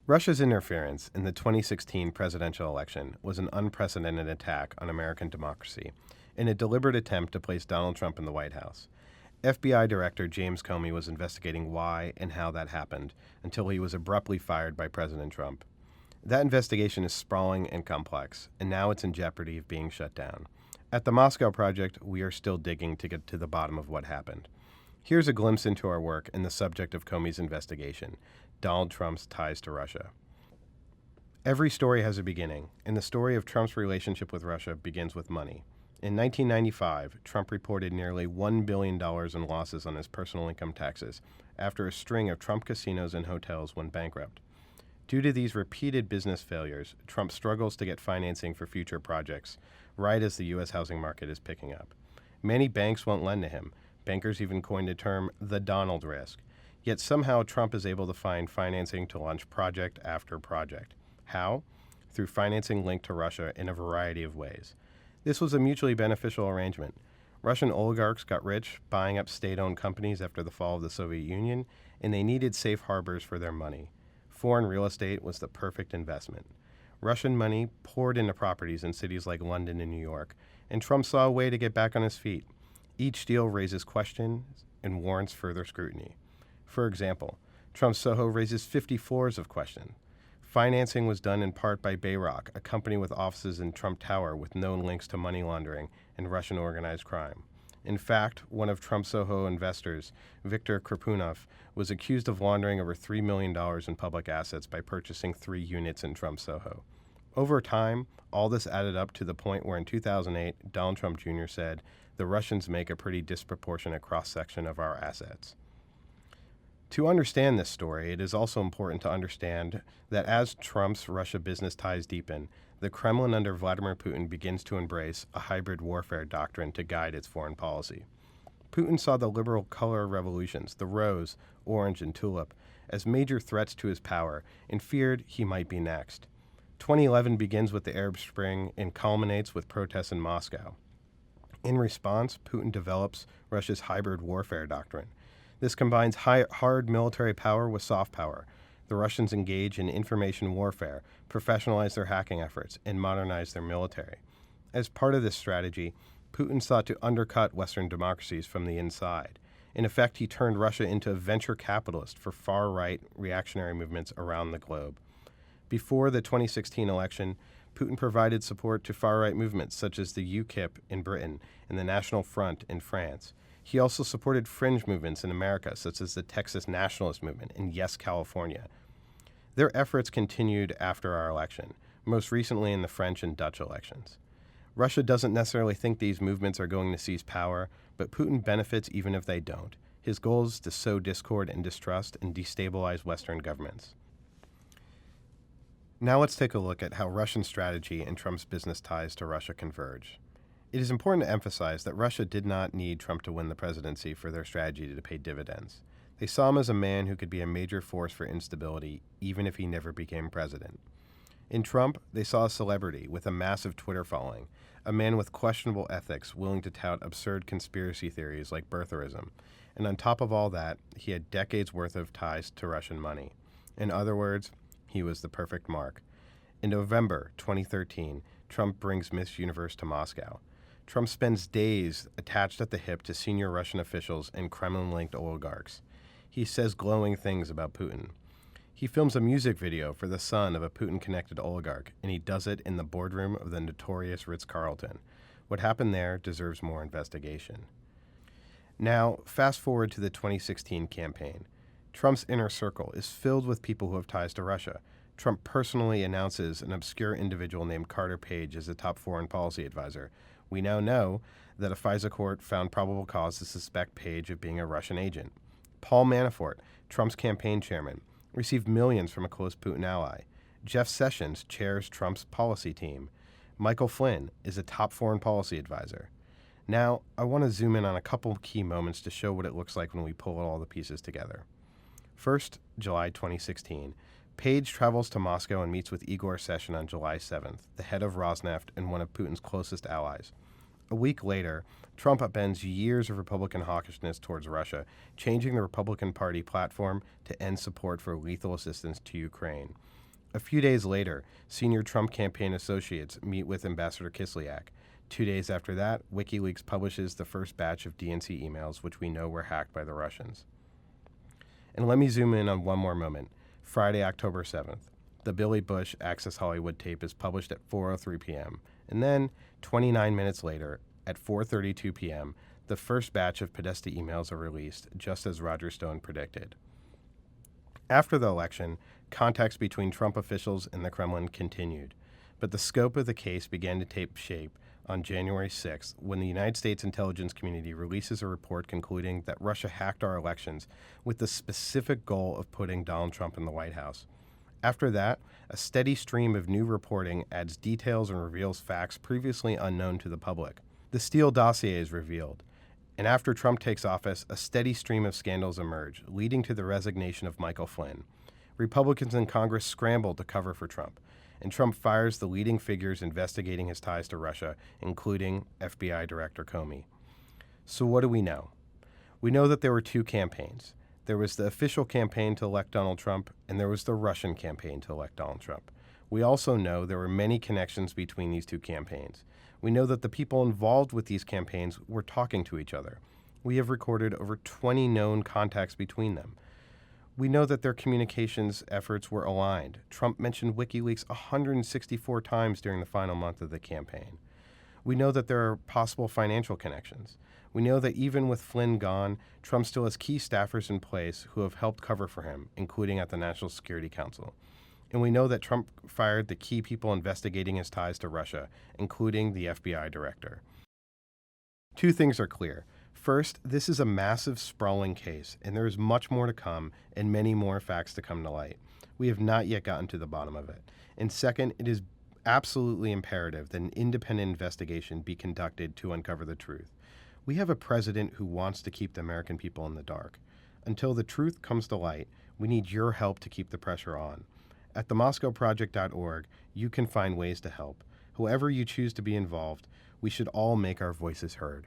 Russia's interference in the 2016 presidential election was an unprecedented attack on American democracy in a deliberate attempt to place Donald Trump in the White House. FBI Director James Comey was investigating why and how that happened until he was abruptly fired by President Trump. That investigation is sprawling and complex, and now it's in jeopardy of being shut down. At the Moscow Project, we are still digging to get to the bottom of what happened. Here's a glimpse into our work in the subject of Comey's investigation, Donald Trump's ties to Russia. Every story has a beginning, and the story of Trump's relationship with Russia begins with money. In 1995, Trump reported nearly $1 billion in losses on his personal income taxes after a string of Trump casinos and hotels went bankrupt. Due to these repeated business failures, Trump struggles to get financing for future projects, right as the U.S. housing market is picking up. Many banks won't lend to him. Bankers even coined the term the Donald risk. Yet somehow Trump is able to find financing to launch project after project. How? Through financing linked to Russia in a variety of ways. This was a mutually beneficial arrangement. Russian oligarchs got rich buying up state-owned companies after the fall of the Soviet Union, and they needed safe harbors for their money. Foreign real estate was the perfect investment. Russian money poured into properties in cities like London and New York, and Trump saw a way to get back on his feet. Each deal raises questions and warrants further scrutiny. For example, Trump's Soho raises 50 floors of question. Financing was done in part by Bayrock, a company with offices in Trump Tower with known links to money laundering and Russian organized crime. In fact, one of Trump Soho investors, Viktor Krapunov, was accused of laundering over $3 million in public assets by purchasing 3 units in Trump Soho. Over time, all this added up to the point where in 2008, Donald Trump Jr. said, "The Russians make a pretty disproportionate cross-section of our assets." To understand this story, it is also important to understand that as Trump's Russia business ties deepen, the Kremlin under Vladimir Putin begins to embrace a hybrid warfare doctrine to guide its foreign policy. Putin saw the liberal color revolutions, the rose, orange, and tulip, as major threats to his power and feared he might be next. 2011 begins with the Arab Spring and culminates with protests in Moscow. In response, Putin develops Russia's hybrid warfare doctrine. This combines hard military power with soft power. The Russians engage in information warfare, professionalize their hacking efforts, and modernize their military. As part of this strategy, Putin sought to undercut Western democracies from the inside. In effect, he turned Russia into a venture capitalist for far-right reactionary movements around the globe. Before the 2016 election, Putin provided support to far-right movements such as the UKIP in Britain and the National Front in France. He also supported fringe movements in America, such as the Texas Nationalist Movement and Yes, California. Their efforts continued after our election, most recently in the French and Dutch elections. Russia doesn't necessarily think these movements are going to seize power, but Putin benefits even if they don't. His goal is to sow discord and distrust and destabilize Western governments. Now let's take a look at how Russian strategy and Trump's business ties to Russia converge. It is important to emphasize that Russia did not need Trump to win the presidency for their strategy to pay dividends. They saw him as a man who could be a major force for instability, even if he never became president. In Trump, they saw a celebrity with a massive Twitter following, a man with questionable ethics willing to tout absurd conspiracy theories like birtherism, and on top of all that, he had decades' worth of ties to Russian money. In other words, he was the perfect mark. In November 2013, Trump brings Miss Universe to Moscow. Trump spends days attached at the hip to senior Russian officials and Kremlin-linked oligarchs. He says glowing things about Putin. He films a music video for the son of a Putin-connected oligarch, and he does it in the boardroom of the notorious Ritz-Carlton. What happened there deserves more investigation. Now, fast forward to the 2016 campaign. Trump's inner circle is filled with people who have ties to Russia. Trump personally announces an obscure individual named Carter Page as the top foreign policy advisor. We now know that a FISA court found probable cause to suspect Page of being a Russian agent. Paul Manafort, Trump's campaign chairman, received millions from a close Putin ally. Jeff Sessions chairs Trump's policy team. Michael Flynn is a top foreign policy advisor. Now, I want to zoom in on a couple key moments to show what it looks like when we pull all the pieces together. First, July 2016. Page travels to Moscow and meets with Igor Sechin on July 7th, the head of Rosneft and one of Putin's closest allies. A week later, Trump upends years of Republican hawkishness towards Russia, changing the Republican Party platform to end support for lethal assistance to Ukraine. A few days later, senior Trump campaign associates meet with Ambassador Kislyak. 2 days after that, WikiLeaks publishes the first batch of DNC emails, which we know were hacked by the Russians. And let me zoom in on one more moment. Friday, October 7th. The Billy Bush Access Hollywood tape is published at 4:03 p.m. And then, 29 minutes later, at 4:32 p.m., the first batch of Podesta emails are released, just as Roger Stone predicted. After the election, contacts between Trump officials and the Kremlin continued, but the scope of the case began to take shape on January 6th when the United States intelligence community releases a report concluding that Russia hacked our elections with the specific goal of putting Donald Trump in the White House. After that, a steady stream of new reporting adds details and reveals facts previously unknown to the public. The Steele dossier is revealed. And after Trump takes office, a steady stream of scandals emerge, leading to the resignation of Michael Flynn. Republicans in Congress scramble to cover for Trump, and Trump fires the leading figures investigating his ties to Russia, including FBI Director Comey. So what do we know? We know that there were two campaigns. There was the official campaign to elect Donald Trump, and there was the Russian campaign to elect Donald Trump. We also know there were many connections between these two campaigns. We know that the people involved with these campaigns were talking to each other. We have recorded over 20 known contacts between them. We know that their communications efforts were aligned. Trump mentioned WikiLeaks 164 times during the final month of the campaign. We know that there are possible financial connections. We know that even with Flynn gone, Trump still has key staffers in place who have helped cover for him, including at the National Security Council. And we know that Trump fired the key people investigating his ties to Russia, including the FBI director. Two things are clear. First, this is a massive, sprawling case, and there is much more to come and many more facts to come to light. We have not yet gotten to the bottom of it. And second, it is absolutely imperative that an independent investigation be conducted to uncover the truth. We have a president who wants to keep the American people in the dark. Until the truth comes to light, we need your help to keep the pressure on. At themoscowproject.org, you can find ways to help. However you choose to be involved, we should all make our voices heard.